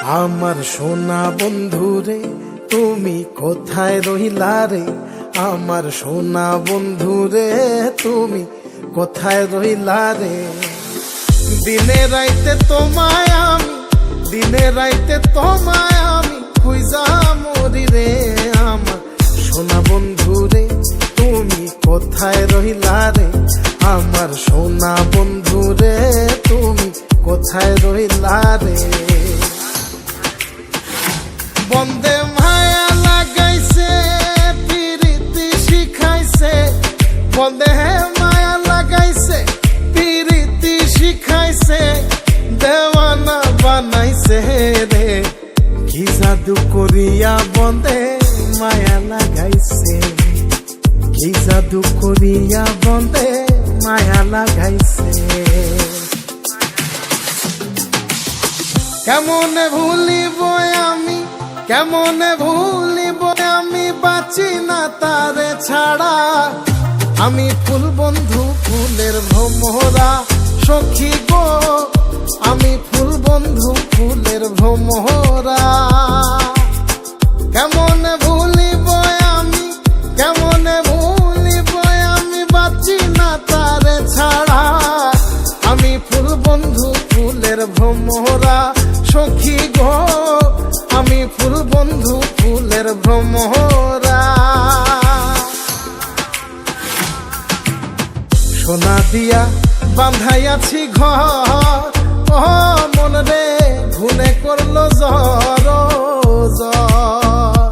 আমার সোনা বন্ধু রে তুমি কোথায় রহিলা রে, আমার সোনা বন্ধু রে তুমি কোথায় রহিলা রে। দিনে রাইতে তোমায় আমি, দিনে রাইতে তোমায় আমি খুঁজা মরি রে। আমার সোনা বন্ধু রে তুমি কোথায় রহিলা রে, আমার সোনা বন্ধু রে তুমি কোথায় রহিলা রে। বন্দে মায়া লাগাইছে পিরিতি শিখাইছে, বন্দে মায়া লাগাইছে পিরিতি শিখাইছে, দেওয়ানা বানাইছে রে। কি জাদু করিয়া বন্দে মায়া লাগাইছে, কি জাদু করিয়া বন্দে মায়া লাগাইছে। কেমনে ভুলিব আমি, কেমনে ভুলিব আমি, বাঁচি না তারে ছাড়া। আমি ফুল বন্ধু ফুলের ভ্রমরা সখী গো, আমি ফুল বন্ধু ফুলের ভ্রমরা। কেমনে ভুলিব আমি, কেমনে ভুলিব আমি, বাঁচি না তারে ছাড়া। আমি ফুল বন্ধু ফুলের ভ্রমরা সখী গো, আমি ফুল বন্ধু ফুলের ভ্রমরা। সোনা দিয়া বাঁধাইয়াছি ঘর, ও মন রে ঘুনে করলো জ্বর জ্বর।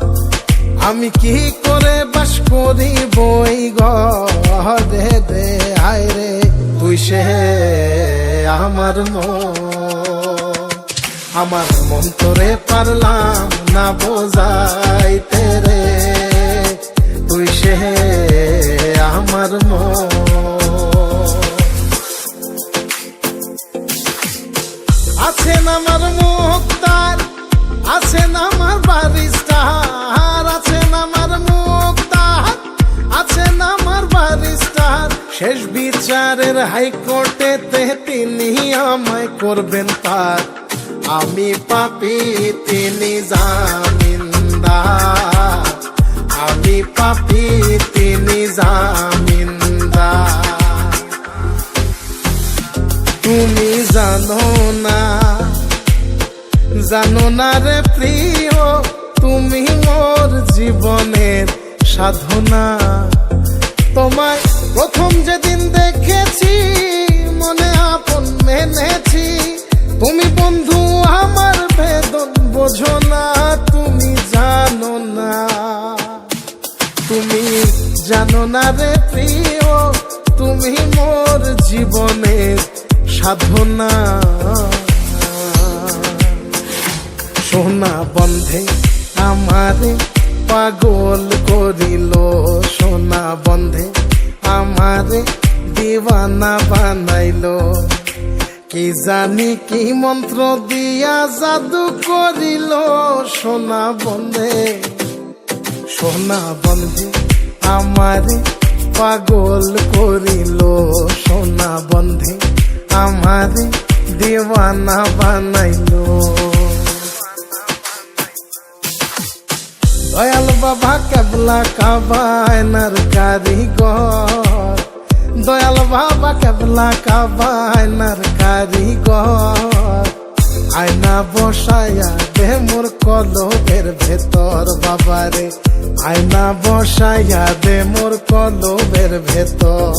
আমি কি করে বাস করি বই ঘরে দে, আয় রে তুই সে আমার আমার মন তোরে পারলাম না বোঝাইতে রে। তুই সে আমার আছেন আমার মুক্তার, আছেন আমার বারিস্টার, আছেন আমার মুক্তার, আছেন আমার বারিস্টার। শেষ বিচারের হাইকোর্টেতে তিনি আমায় করবেন পার। আমি পাপী তিনি জামিনদার, আমি পাপী তিনি জামিনদার। তুমি জানো না, জানো না রে প্রিয়, তুমি মোর জীবনের সাধনা। তোমায় প্রথম যেদিন দেখেছি মনে আপন মেনেছি। তুমি বন্ধু আমার বেদন বোঝো না, তুমি জানো না, তুমি জানো না রে প্রিয়, তুমি মোর জীবনের সাধনা। সোনা বন্ধে আমারে পাগল করিল, সোনা বন্ধে আমারে দিওয়ানা বানাইলো। কি জানি কি মন্ত্র দিয়া জাদু করিল সোনা বন্ধে, সোনা বন্ধে আমারে পাগল করিল, সোনা বন্ধে আমারে দিওয়ানা বানাইলো। দয়াল বাবা কেবলা কাবায়নার কারিগর, দয়াল বাবা কেবলা কাবায়নার কারিগর। আয়না বসায়া দে মোর কলবের ভেতর বাবারে, আয়না বসায়া দে মোর কলবের ভেতর।